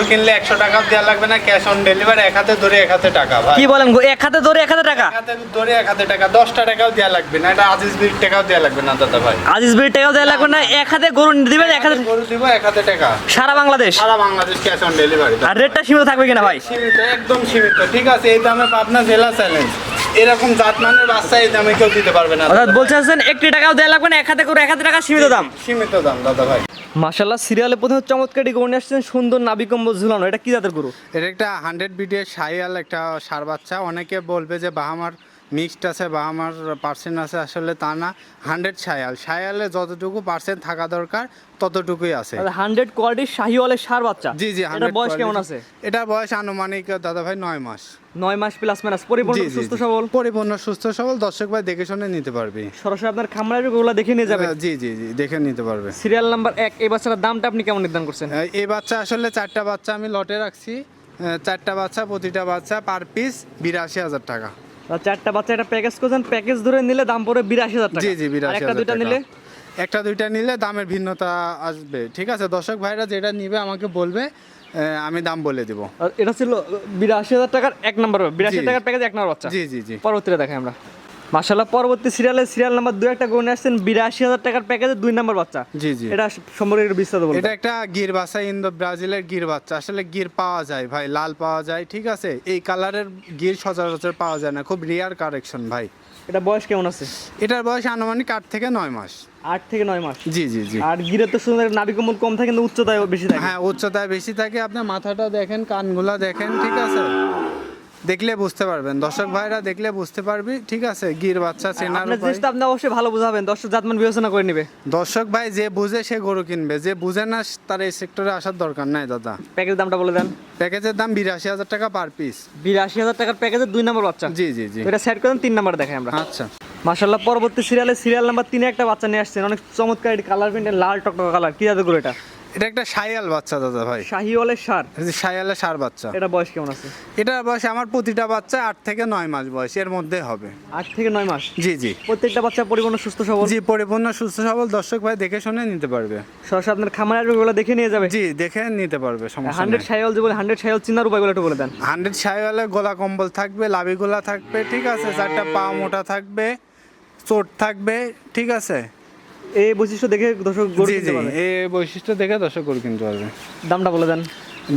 কিনলে 100 টাকাও দেওয়া লাগবে না, ক্যাশ অন ডেলিভারি, এক হাতে ধরে এক হাতে টাকা ভাই। কি বলেন গো, এক হাতে ধরে এক হাতে টাকা? এক হাতে ধরে এক হাতে টাকা, 10টা টাকাও দেওয়া লাগবে না, এটা আজিজ বির টাকাও দেওয়া লাগবে না দাদা ভাই। আজিজ বির টাকাও দেওয়া লাগবে না, এক হাতে গরু দিবেন, এক হাতে গরু দিব, এক হাতে টাকা, সারা বাংলাদেশ। সারা বাংলাদেশ ক্যাশ অন ডেলিভারি। আর রেটটা সীমিত থাকবে কিনা ভাই? সীমিত, একদম সীমিত, ঠিক আছে। এই দামে পাবনা জেলা চ্যালেঞ্জ, এরকম জাতমানের বাচ্চা এই দামে কেউ দিতে পারবে না। অর্থাৎ বলছেন একটি টাকাও দেওয়া লাগবে না, এক হাতে করে এক হাতে টাকা, সীমিত দাম। সীমিত দাম দাদা ভাই। মাশাআল্লাহ, সিরিয়ালে প্রথমে চমৎকারী গরু নিয়ে আসছেন, সুন্দর নাভি কম্বল ঝুলানো। এটা কি জাতের গরু? এটা একটা 100 বিডিএর শাহিয়াল একটা ষাঁড় বাচ্চা। অনেকে বলবে যে বাহামার মিক্সড আছে, বাহামার পার্সেন্ট আছে, আসলে তা না। 100 শাহিয়াল, শাহিয়ালে যতটুকু পার্সেন্ট থাকা দরকার ততটুকুই আছে। 100 কোয়ালিটির শাহিওয়ালের ষাঁড় বাচ্চা। জি জি। এটার বয়স কেমন আছে? এটা বয়স আনুমানিক দাদা ভাই 9 মাস। 9 মাস প্লাস মাইনাস, পরিপূর্ণ সুস্থ সবল? পরিপূর্ণ সুস্থ সবল, দর্শক ভাই দেখে শুনে নিতে পারবে। সরাসরি আপনার খামারের গরুগুলো দেখে নিয়ে যাবে? জি জি জি, দেখে নিতে পারবে। সিরিয়াল নাম্বার 1, এই বাচ্চাটার দামটা আপনি কেমন নির্ধারণ করছেন? এই বাচ্চা আসলে 4টা বাচ্চা আমি লটে রাখছি। 4টা বাচ্চা, প্রতিটা বাচ্চা পার পিস 82,000 টাকা। 4টা বাচ্চা একটা প্যাকেজ করছেন, প্যাকেজ ধরে নিলে দাম পড়বে 82,000 টাকা। জি জি, 82,000 একটা দুইটা নিলে? একটা দুইটা নিলে দামের ভিন্নতা আসবে, ঠিক আছে। দর্শক ভাইরা যেটা নিবে আমাকে বলবে, আমি দাম বলে দেব। আর এটা ছিল 82,000 টাকার এক নম্বর, 82 টাকার প্যাকেজ এক নম্বর বাচ্চা। জি জি জি। পরবর্তীতে দেখাই আমরা। মাশাআল্লাহ, পরবর্তী সিরিয়াল নাম্বার 2 একটা গরু নিয়ে আসছেন, 82,000 টাকার প্যাকেজে 2 নম্বর বাচ্চা। জি জি। এটা সম্পর্কে একটু বিস্তারিত বলুন। এটা একটা গির বাচ্চা, ইন্দো ব্রাজিলের গির বাচ্চা। আসলে গির পাওয়া যায় ভাই, লাল পাওয়া যায়, ঠিক আছে। এই কালারের গির সচরাচর পাওয়া যায় না, খুব রেয়ার কালেকশন ভাই। এটা বয়স কেমন আছে? এটার বয়স আনুমানিক 8 থেকে 9 মাস। 8 থেকে 9 মাস। জি জি জি। আর গিরের তো সুন্দর নাভি কম্বল কম থাকে, কিন্তু উচ্চতায় বেশি থাকে। হ্যাঁ, উচ্চতায় বেশি থাকে। আপনার মাথাটা দেখেন, কানগুলা দেখেন, ঠিক আছে। দেখলে বুঝতে পারবেন, দর্শক ভাইরা দেখলে বুঝতে পারবি, ঠিক আছে। গির বাচ্চা চেনার আপনার উপায়। জিনিসটা আপনি অবশ্যই ভালো বুঝাবেন, দর্শক জাতমান বিবেচনা করে নেবে। দর্শক ভাই যে বুঝে সে গরু কিনবে, যে বুঝে না তার এই সেক্টরে আসার দরকার নাই দাদা। প্যাকেজ দামটা বলে দেন। প্যাকেজের দাম 82,000 টাকা পার পিস। 82,000 টাকার প্যাকেজে 2 নম্বর বাচ্চা। জি জি জি। এটা সেট করেন, 3 নম্বর দেখাই আমরা। আচ্ছা। মাশাআল্লাহ, পরবর্তী সিরিয়াল নাম্বার 3 একটা বাচ্চা নিয়ে আসছেন, অনেক চমৎকার কালার প্রিন্টের, লাল টকটকা কালার। কি জাতের গরু এটা? এটা একটা শাহিয়াল বাচ্চা দাদা ভাই। শাহিওয়ালের ষাঁড়। শাহিয়ালের ষাঁড় বাচ্চা। এটা বয়স কেমন আছে? এটার বয়স আমার প্রতিটা বাচ্চা 8 থেকে 9 মাস বয়স, এর মধ্যে হবে। 8 থেকে 9 মাস। জি জি। প্রত্যেকটা বাচ্চা পরিপূর্ণ সুস্থ সবল? জি, পরিপূর্ণ সুস্থ সবল, দর্শক ভাই দেখে শুনে নিতে পারবে। সরাসরি আপনার খামারের গরুগুলো দেখে নিয়ে যাবে? জি, দেখে নিতে পারবে, সমস্যা 100 নেই। শাহিওয়াল যে বলে, 100 শাহিওয়াল চিনার উপায়গুলো একটু বলে দেন। 100 শাহিওয়ালের গলা কম্বল থাকবে, লাভি গোলা থাকবে, ঠিক আছে। 4টা পা মোটা থাকবে, চোট থাকবে, ঠিক আছে। এই বৈশিষ্ট্য দেখে দর্শক গরু জি কিনতে জি, পারবে। এই বৈশিষ্ট্য দেখে দর্শক গরু কিনতে পারবে। দামটা বলে দেন।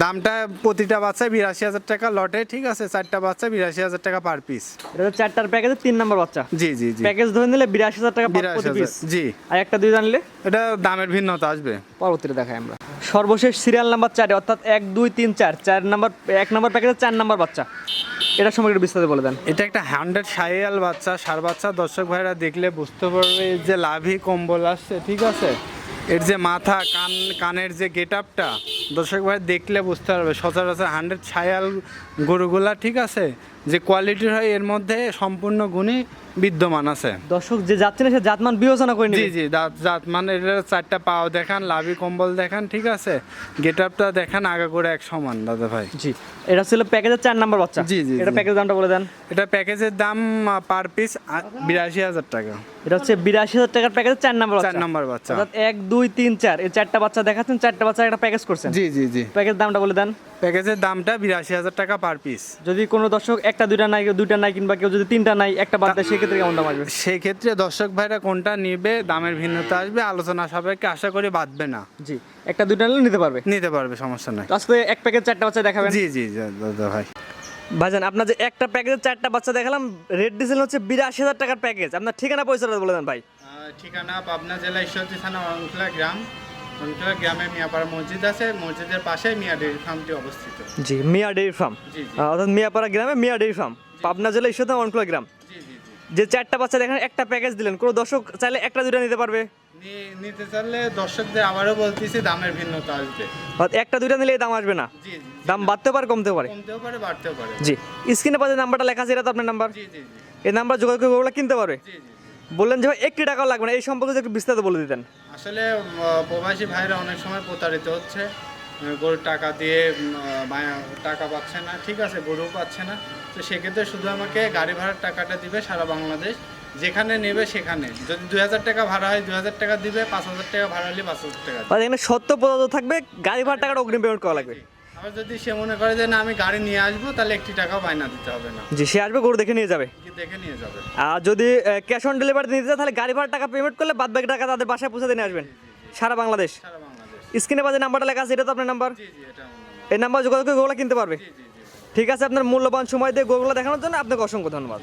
দামটা প্রতিটা বাচ্চা 82,000 টাকা লটে, ঠিক আছে। 4টা বাচ্চা 82,000 টাকা পার পিস। এটা হচ্ছে 4টার প্যাকেজে 3 নম্বর বাচ্চা। জি জি জি। প্যাকেজ ধরে নিলে 82,000 টাকা প্রতি 82,000, পিস। জি। আর একটা দুই জানলে এটা দামের ভিন্নতা আসবে। পরবর্তীতে দেখাই আমরা। সর্বশেষ সিরিয়াল নাম্বার 4, অর্থাৎ 1 2 3 4, 4 নাম্বার, 1 নম্বর প্যাকেজে 4 নম্বর বাচ্চা। এটা সম্পর্কে একটু বিস্তারিত বলে দেন। এটা একটা 100 শাহিয়াল বাচ্চা, ষাঁড় বাচ্চা। দর্শক ভাইরা দেখলে বুঝতে পারবে যে লাভি কম্বল আসছে, ঠিক আছে। এর যে মাথা, কানের যে গেট আপটা, দর্শক ভাই দেখলে বুঝতে পারবে। সচরাচর 100 শাহিয়াল গরুগুলা, ঠিক আছে, যে কোয়ালিটির হয় এর মধ্যে সম্পূর্ণ গুণই বিদ্যমান আছে। দর্শক যে যাচ্ছে না সে জাতমান বিবেচনা করে জি নিবে। জি, জাত মানে এটা 4টা পাও দেখান, লাভি কম্বল দেখান, ঠিক আছে। গেট আপটা দেখান, আগা করে এক সমান দাদা ভাই। জি, এটা ছিল প্যাকেজের 4 নম্বর বাচ্চা। জি, জি, এটা জি। প্যাকেজ দামটা বলে দেন। এটা প্যাকেজের দাম পার পিস 82,000 টাকা। এটা হচ্ছে 82,000 টাকার প্যাকেজে 4 নম্বর বাচ্চা। 4 নম্বর বাচ্চা। অর্থাৎ 1 2 3 4, এই 4টা বাচ্চা দেখাচ্ছেন, 4টা বাচ্চা একটা প্যাকেজ করছেন। জি জি জি। প্যাকেজ দামটা বলে দেন। প্যাকেজের দামটা 82,000 টাকা পার পিস। যদি কোনো দর্শক একটা দুইটা নাই, কেউ দুইটা নাই, কিংবা কেউ যদি 3টা নাই, একটা বাদ দেয়, সেক্ষেত্রে কেমন দাম আসবে? সেই ক্ষেত্রে দর্শক ভাইরা কোনটা নিবে, দামের ভিন্নতা আসবে, আলোচনা সাপেক্ষে, আশা করি বাঁধবে না। জি, একটা দুইটা নিলে নিতে পারবে। নিতে পারবে, সমস্যা নাই। তো আজকে এক প্যাকেজ 4টা বাচ্চা দেখাবেন? জি জি দাদা ভাই। ভাইজান, আপনার যে একটা প্যাকেজে 4টা বাচ্চা দেখালাম, রেড ডিজেল হচ্ছে 82,000 টাকার প্যাকেজ। আপনার ঠিকানা পয়সাটা বলে দেন ভাই। ঠিকানা পাবনা জেলা ঈশ্বরদী থানা অরণখোলা গ্রাম। অরণখোলা গ্রামে মিয়াপাড়া মসজিদ আছে, মসজিদের পাশে মিয়া ডেইরি ফার্মটি অবস্থিত। জি, মিয়া ডেইরি ফার্ম। জি জি। অর্থাৎ মিয়াপাড়া গ্রামে মিয়া ডেইরি ফার্ম, পাবনা জেলা ঈশ্বরদী অনকুলা গ্রাম। জি জি জি। যে 4টা বাচ্চা দেখেন, একটা প্যাকেজ দিলেন, কোনো দর্শক চাইলে একটা দুইটা নিতে পারবে? নিতে চাইলে দর্শকদের আবারও বলতেছি, দামের ভিন্নতা আসবে। অর্থাৎ একটা দুইটা নিলে এই দাম আসবে না, জি জি। দাম বাড়তেও পারে কমতেও পারে। কমতেও পারে, বাড়তেও পারে। জি, স্ক্রিনে পাশে নাম্বারটা লেখা আছে, এটা তো আপনার নাম্বার। জি জি জি। এই নাম্বার যোগাযোগ করে ওগুলো কিনতে পারবে। জি জি। বললেন যে ভাই 1 টাকাও লাগবে না, এই সম্পর্কে যদি একটু বিস্তারিত বলে দিতেন। আসলে প্রবাসী ভাইরা অনেক সময় প্রতারিত হচ্ছে, গরুর টাকা দিয়ে টাকা পাচ্ছে না, ঠিক আছে, গরু পাচ্ছে না। তো সেক্ষেত্রে শুধু আমাকে গাড়ি ভাড়ার টাকাটা দিবে, সারা বাংলাদেশ যেখানে নেবে সেখানে। যদি 2,000 টাকা ভাড়া হয় 2,000 টাকা দিবে, 5,000 টাকা ভাড়া হলে 5,000 টাকা দিবে। আর এখানে সত্য পদার্থ থাকবে, গাড়ি ভাড়া টাকাটা অগ্রিম পেমেন্ট করা লাগবে। আবার যদি সে মনে করে যে না আমি গাড়ি নিয়ে আসবো, তাহলে একটি টাকাও বায়না দিতে হবে না, জি, সে আসবে গরু দেখে নিয়ে যাবে। কি দেখে নিয়ে যাবে। আর যদি ক্যাশ অন ডেলিভারি নিতে চায় তাহলে গাড়ি ভাড়া টাকা পেমেন্ট করলে বাদ বাকি টাকা তাদের বাসায় পৌঁছে দিয়ে আসবেন সারা বাংলাদেশ। সারা বাংলাদেশ। স্ক্রিনে বাজে নাম্বারটা লেখা আছে, এটা তো আপনার নাম্বার। জি জি, এটা আমার নাম্বার। এই নাম্বার যোগাযোগ করে গরুগুলো কিনতে পারবে। জি জি জি। ঠিক আছে, আপনার মূল্যবান সময় দিয়ে গরুগুলো দেখানোর জন্য আপনাকে অসংখ্য ধন্যবাদ।